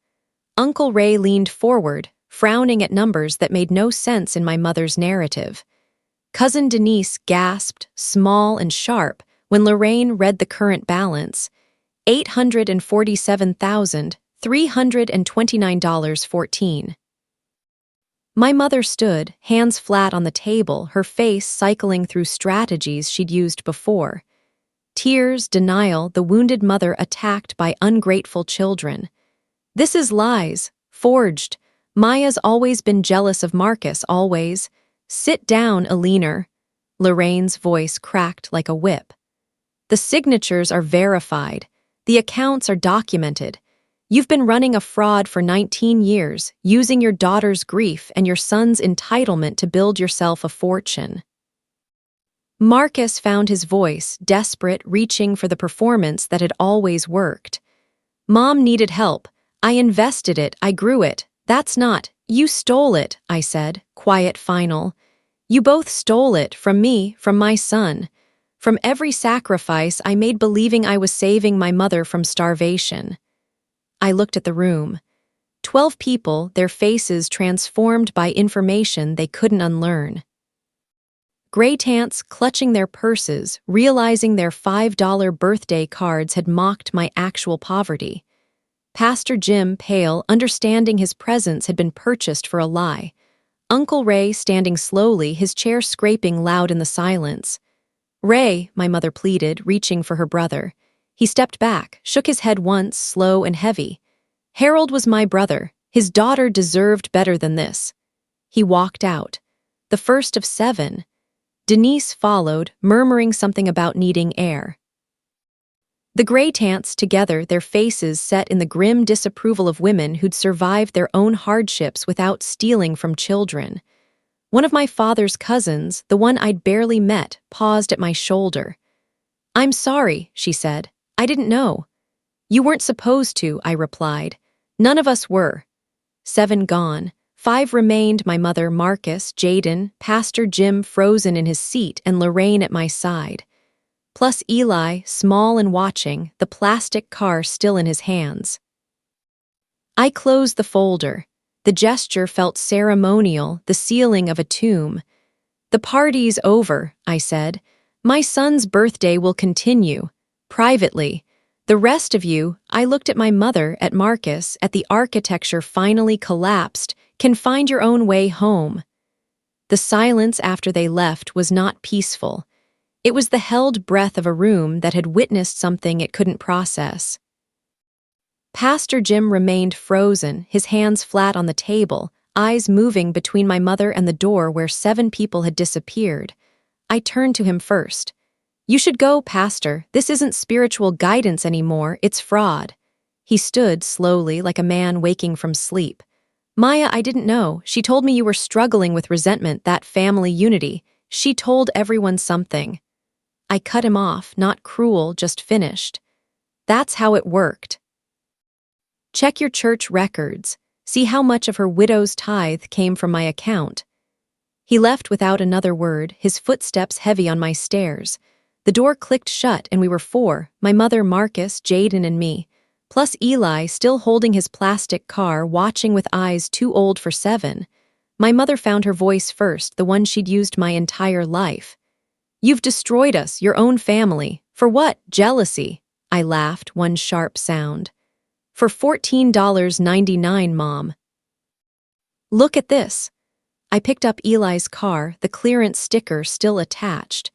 Speaker 1: Uncle Ray leaned forward, frowning at numbers that made no sense in my mother's narrative. Cousin Denise gasped, small and sharp, when Lorraine read the current balance. $847,329.14. My mother stood, hands flat on the table, her face cycling through strategies she'd used before. Tears, denial, the wounded mother attacked by ungrateful children. "This is lies, forged. Maya's always been jealous of Marcus, always. Sit down, Aliner." Lorraine's voice cracked like a whip. "The signatures are verified. The accounts are documented. You've been running a fraud for 19 years, using your daughter's grief and your son's entitlement to build yourself a fortune." Marcus found his voice, desperate, reaching for the performance that had always worked. "Mom needed help. I invested it, I grew it. That's not, you stole it," I said, quiet final. "You both stole it from me, from my son. From every sacrifice I made believing I was saving my mother from starvation." I looked at the room. 12 people, their faces transformed by information they couldn't unlearn. Graytants clutching their purses, realizing their $5 birthday cards had mocked my actual poverty. Pastor Jim, pale, understanding his presence had been purchased for a lie. Uncle Ray standing slowly, his chair scraping loud in the silence. "Ray," my mother pleaded, reaching for her brother. He stepped back, shook his head once, slow and heavy. "Harold was my brother. His daughter deserved better than this." He walked out. The first of 7. Denise followed, murmuring something about needing air. The Graytants, together, their faces set in the grim disapproval of women who'd survived their own hardships without stealing from children. One of my father's cousins, the one I'd barely met, paused at my shoulder. "I'm sorry," she said. "I didn't know." "You weren't supposed to," I replied. "None of us were." 7 gone. 5 remained, my mother, Marcus, Jaden, Pastor Jim frozen in his seat, and Lorraine at my side. Plus Eli, small and watching, the plastic car still in his hands. I closed the folder. The gesture felt ceremonial, the sealing of a tomb. "The party's over," I said. "My son's birthday will continue. Privately. The rest of you," I looked at my mother, at Marcus, at the architecture finally collapsed, "can find your own way home." The silence after they left was not peaceful. It was the held breath of a room that had witnessed something it couldn't process. Pastor Jim remained frozen, his hands flat on the table, eyes moving between my mother and the door where 7 people had disappeared. I turned to him first. "You should go, Pastor. This isn't spiritual guidance anymore, it's fraud." He stood slowly like a man waking from sleep. "Maya, I didn't know. She told me you were struggling with resentment, that family unity. She told everyone something." I cut him off, not cruel, just finished. "That's how it worked. Check your church records. See how much of her widow's tithe came from my account." He left without another word, his footsteps heavy on my stairs. The door clicked shut and we were 4, my mother, Marcus, Jaden, and me, plus Eli still holding his plastic car, watching with eyes too old for 7. My mother found her voice first, the one she'd used my entire life. "You've destroyed us, your own family. For what? Jealousy." I laughed, one sharp sound. "For $14.99, Mom." "Look at this." I picked up Eli's car, the clearance sticker still attached.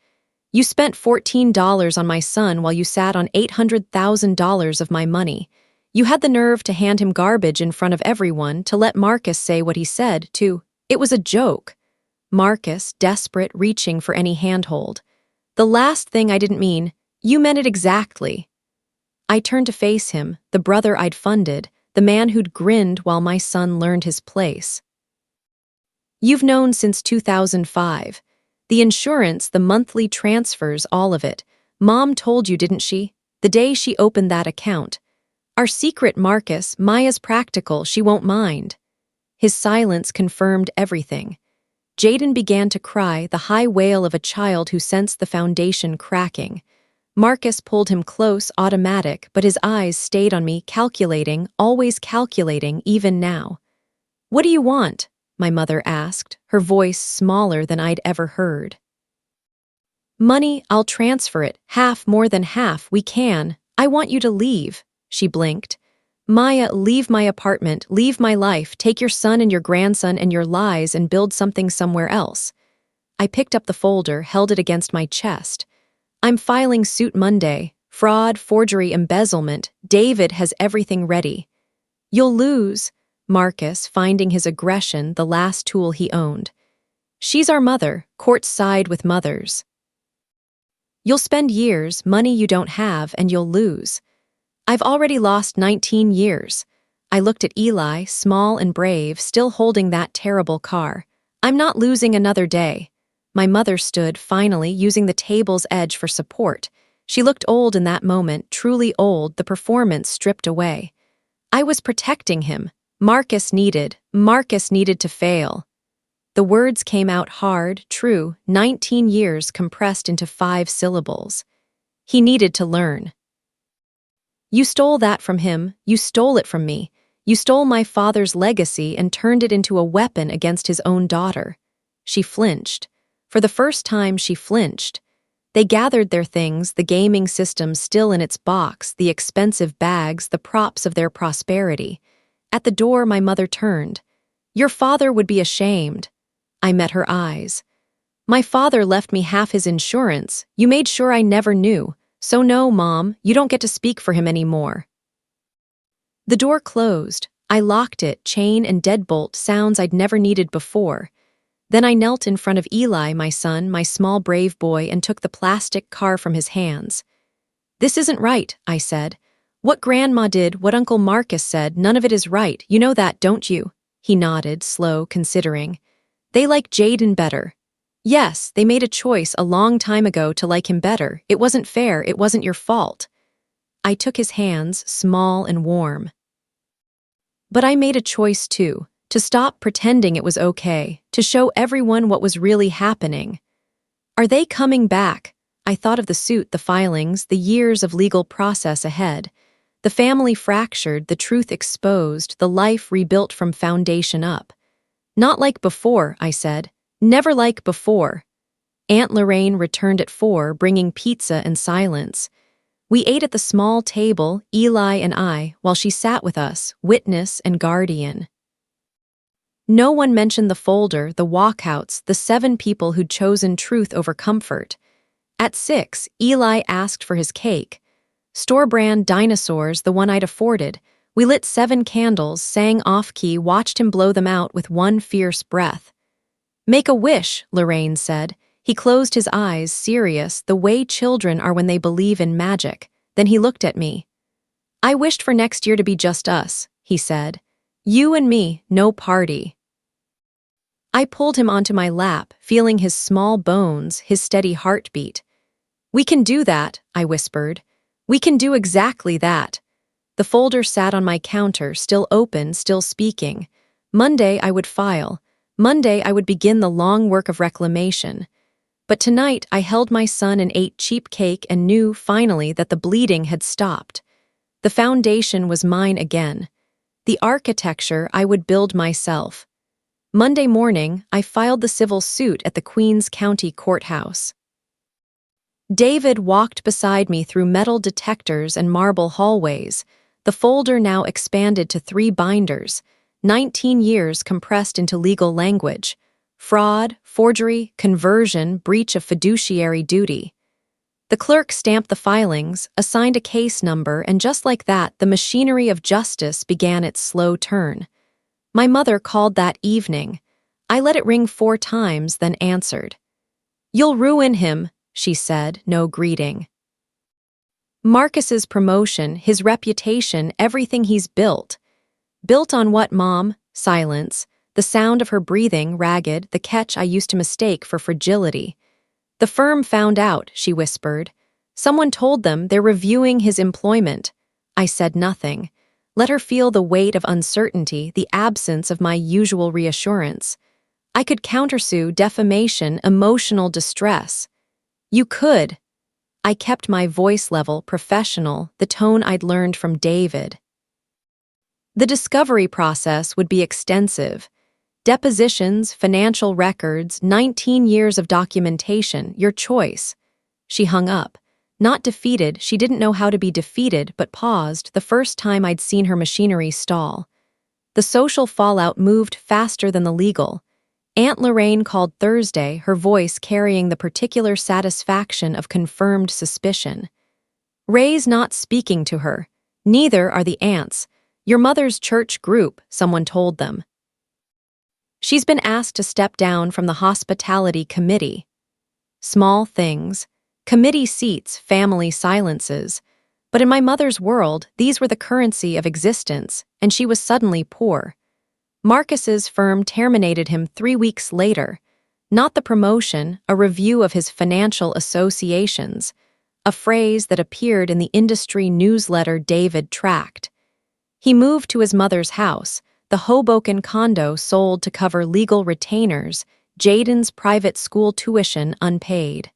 Speaker 1: "You spent $14 on my son while you sat on $800,000 of my money. You had the nerve to hand him garbage in front of everyone, to let Marcus say what he said, too. It was a joke." Marcus, desperate, reaching for any handhold. "The last thing I didn't mean. You meant it exactly." I turned to face him, the brother I'd funded, the man who'd grinned while my son learned his place. "You've known since 2005. The insurance, the monthly transfers, all of it. Mom told you, didn't she? The day she opened that account. Our secret, Marcus, Maya's practical, she won't mind." His silence confirmed everything. Jaden began to cry, the high wail of a child who sensed the foundation cracking. Marcus pulled him close, automatic, but his eyes stayed on me, calculating, always calculating, even now. "What do you want?" my mother asked, her voice smaller than I'd ever heard. "Money, I'll transfer it, half, more than half, we can. I want you to leave." She blinked. "Maya, leave my apartment, leave my life, take your son and your grandson and your lies and build something somewhere else." I picked up the folder, held it against my chest. "I'm filing suit Monday. Fraud, forgery, embezzlement. David has everything ready." "You'll lose." Marcus, finding his aggression the last tool he owned. "She's our mother, courts side with mothers." "You'll spend years, money you don't have, and you'll lose." "I've already lost 19 years. I looked at Eli, small and brave, still holding that terrible car. "I'm not losing another day." My mother stood, finally, using the table's edge for support. She looked old in that moment, truly old, the performance stripped away. "I was protecting him. Marcus needed to fail." The words came out hard, true, 19 years compressed into 5 syllables. He needed to learn. "You stole that from him, you stole it from me. You stole my father's legacy and turned it into a weapon against his own daughter." She flinched. For the first time, she flinched. They gathered their things, the gaming system still in its box, the expensive bags, the props of their prosperity. At the door, my mother turned. "Your father would be ashamed." I met her eyes. "My father left me half his insurance. You made sure I never knew. So no, Mom, you don't get to speak for him anymore." The door closed. I locked it, chain and deadbolt, sounds I'd never needed before. Then I knelt in front of Eli, my son, my small brave boy, and took the plastic car from his hands. "This isn't right," I said. "What Grandma did, what Uncle Marcus said, none of it is right. You know that, don't you?" He nodded, slow, considering. "They like Jaden better." "Yes, they made a choice a long time ago to like him better. It wasn't fair, it wasn't your fault." I took his hands, small and warm. "But I made a choice too, to stop pretending it was okay, to show everyone what was really happening." "Are they coming back?" I thought of the suit, the filings, the years of legal process ahead. The family fractured, the truth exposed, the life rebuilt from foundation up. "Not like before," I said. "Never like before." Aunt Lorraine returned at 4, bringing pizza and silence. We ate at the small table, Eli and I, while she sat with us, witness and guardian. No one mentioned the folder, the walkouts, the 7 people who'd chosen truth over comfort. At 6, Eli asked for his cake. Store-brand dinosaurs, the one I'd afforded. We lit 7 candles, sang off-key, watched him blow them out with one fierce breath. "Make a wish," Lorraine said. He closed his eyes, serious, the way children are when they believe in magic. Then he looked at me. "I wished for next year to be just us," he said. "You and me, no party." I pulled him onto my lap, feeling his small bones, his steady heartbeat. "We can do that," I whispered. "We can do exactly that." The folder sat on my counter, still open, still speaking. Monday I would file. Monday I would begin the long work of reclamation. But tonight I held my son and ate cheap cake and knew, finally, that the bleeding had stopped. The foundation was mine again. The architecture I would build myself. Monday morning, I filed the civil suit at the Queens County Courthouse. David walked beside me through metal detectors and marble hallways. The folder now expanded to 3 binders, 19 years compressed into legal language: fraud, forgery, conversion, breach of fiduciary duty. The clerk stamped the filings, assigned a case number, and just like that, the machinery of justice began its slow turn. My mother called that evening. I let it ring 4 times, then answered. "You'll ruin him," she said, no greeting. "Marcus's promotion, his reputation, everything he's built." "Built on what, Mom?" Silence. The sound of her breathing, ragged, the catch I used to mistake for fragility. "The firm found out," she whispered. "Someone told them they're reviewing his employment." I said nothing. Let her feel the weight of uncertainty, the absence of my usual reassurance. I could countersue defamation, emotional distress. "You could." I kept my voice level, professional, the tone I'd learned from David. The discovery process would be extensive. Depositions, financial records, 19 years of documentation, your choice. She hung up. Not defeated, she didn't know how to be defeated, but paused, the first time I'd seen her machinery stall. The social fallout moved faster than the legal. Aunt Lorraine called Thursday, her voice carrying the particular satisfaction of confirmed suspicion. "Ray's not speaking to her. Neither are the aunts. Your mother's church group," someone told them. "She's been asked to step down from the hospitality committee." Small things. Committee seats, family silences. But in my mother's world, these were the currency of existence, and she was suddenly poor. Marcus's firm terminated him 3 weeks later. Not the promotion, a review of his financial associations, a phrase that appeared in the industry newsletter David tracked. He moved to his mother's house, the Hoboken condo sold to cover legal retainers, Jaden's private school tuition unpaid.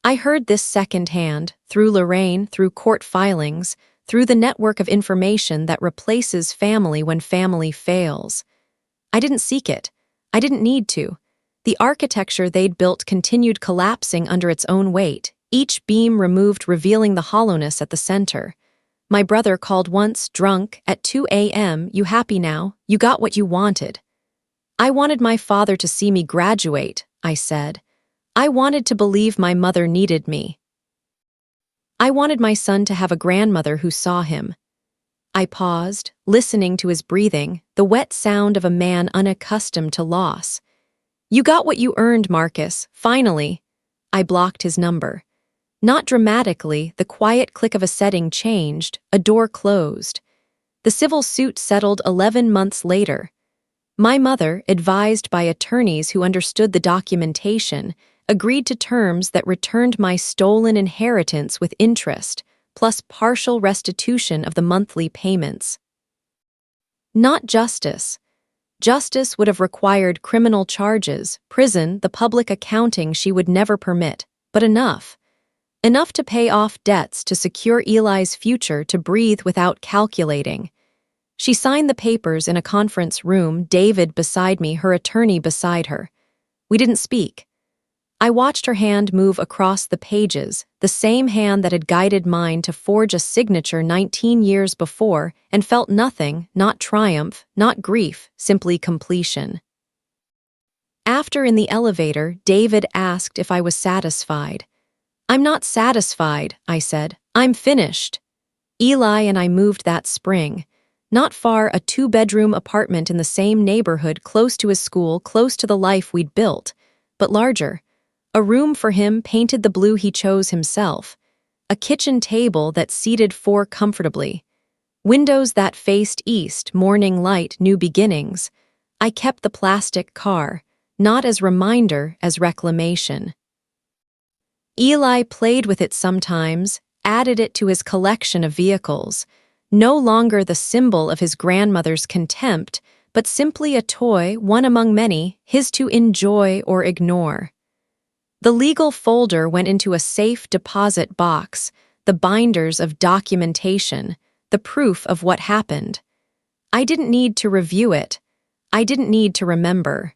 Speaker 1: I heard this secondhand, through Lorraine, through court filings, through the network of information that replaces family when family fails. I didn't seek it. I didn't need to. The architecture they'd built continued collapsing under its own weight, each beam removed revealing the hollowness at the center. My brother called once, drunk, at 2 a.m., "You happy now? You got what you wanted." "I wanted my father to see me graduate," I said. "I wanted to believe my mother needed me. I wanted my son to have a grandmother who saw him." I paused, listening to his breathing, the wet sound of a man unaccustomed to loss. "You got what you earned, Marcus, finally." I blocked his number. Not dramatically, the quiet click of a setting changed, a door closed. The civil suit settled 11 months later. My mother, advised by attorneys who understood the documentation, agreed to terms that returned my stolen inheritance with interest, plus partial restitution of the monthly payments. Not justice. Justice would have required criminal charges, prison, the public accounting she would never permit, but enough. Enough to pay off debts, to secure Eli's future, to breathe without calculating. She signed the papers in a conference room, David beside me, her attorney beside her. We didn't speak. I watched her hand move across the pages, the same hand that had guided mine to forge a signature 19 years before, and felt nothing, not triumph, not grief, simply completion. After in the elevator, David asked if I was satisfied. "I'm not satisfied," I said. "I'm finished." Eli and I moved that spring. Not far, a two-bedroom apartment in the same neighborhood, close to his school, close to the life we'd built, but larger. A room for him painted the blue he chose himself. A kitchen table that seated four comfortably. Windows that faced east, morning light, new beginnings. I kept the plastic car, not as reminder, as reclamation. Eli played with it sometimes, added it to his collection of vehicles. No longer the symbol of his grandmother's contempt, but simply a toy, one among many, his to enjoy or ignore. The legal folder went into a safe deposit box, the binders of documentation, the proof of what happened. I didn't need to review it. I didn't need to remember.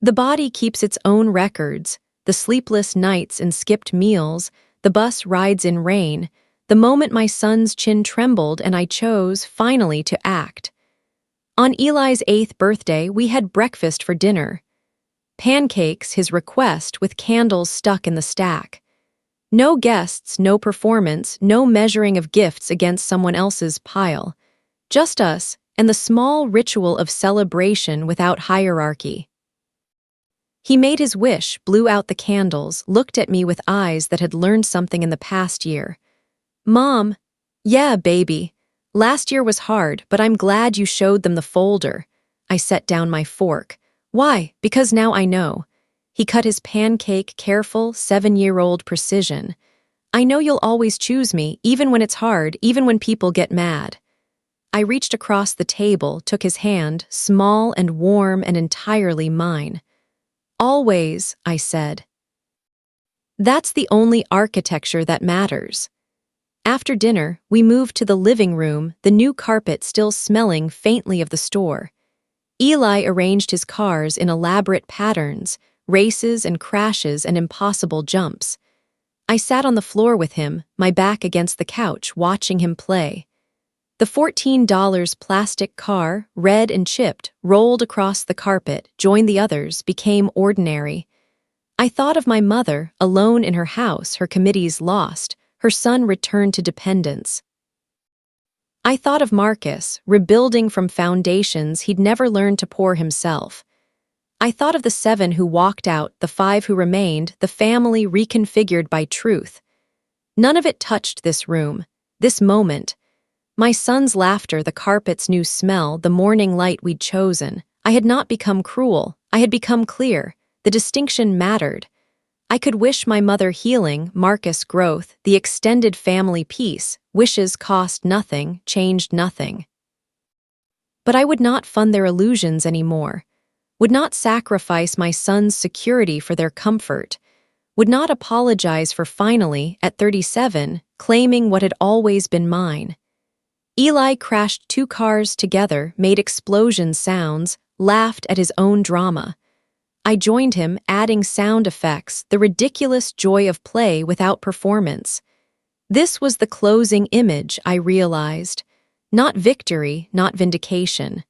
Speaker 1: The body keeps its own records, the sleepless nights and skipped meals, the bus rides in rain, the moment my son's chin trembled and I chose, finally, to act. On Eli's 8th birthday, we had breakfast for dinner. Pancakes, his request, with candles stuck in the stack. No guests, no performance, no measuring of gifts against someone else's pile. Just us, and the small ritual of celebration without hierarchy. He made his wish, blew out the candles, looked at me with eyes that had learned something in the past year. "Mom, yeah, baby. Last year was hard, but I'm glad you showed them the folder." I set down my fork. "Why? Because now I know." He cut his pancake, careful, 7-year-old precision. "I know you'll always choose me, even when it's hard, even when people get mad." I reached across the table, took his hand, small and warm and entirely mine. "Always," I said. That's the only architecture that matters. After dinner, we moved to the living room, the new carpet still smelling faintly of the store. Eli arranged his cars in elaborate patterns, races and crashes and impossible jumps. I sat on the floor with him, my back against the couch, watching him play. The $14 plastic car, red and chipped, rolled across the carpet, joined the others, became ordinary. I thought of my mother, alone in her house, her committees lost, her son returned to dependence. I thought of Marcus, rebuilding from foundations he'd never learned to pour himself. I thought of the 7 who walked out, the 5 who remained, the family reconfigured by truth. None of it touched this room, this moment. My son's laughter, the carpet's new smell, the morning light we'd chosen. I had not become cruel. I had become clear. The distinction mattered. I could wish my mother healing, Marcus growth, the extended family peace. Wishes cost nothing, changed nothing. But I would not fund their illusions anymore. Would not sacrifice my son's security for their comfort. Would not apologize for finally, at 37, claiming what had always been mine. Eli crashed 2 cars together, made explosion sounds, laughed at his own drama. I joined him, adding sound effects, the ridiculous joy of play without performance. This was the closing image, I realized. Not victory, not vindication.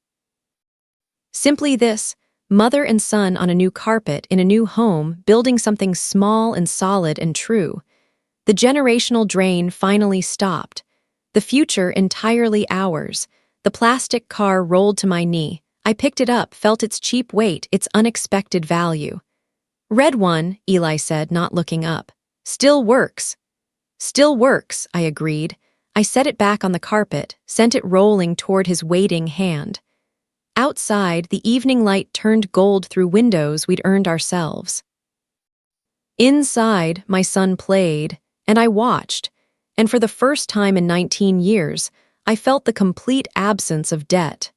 Speaker 1: Simply this, mother and son on a new carpet, in a new home, building something small and solid and true. The generational drain finally stopped. The future entirely ours. The plastic car rolled to my knee. I picked it up, felt its cheap weight, its unexpected value. "Red one," Eli said, not looking up. "Still works." "Still works," I agreed. I set it back on the carpet, sent it rolling toward his waiting hand. Outside, the evening light turned gold through windows we'd earned ourselves. Inside, my son played, and I watched, and for the first time in 19 years, I felt the complete absence of debt.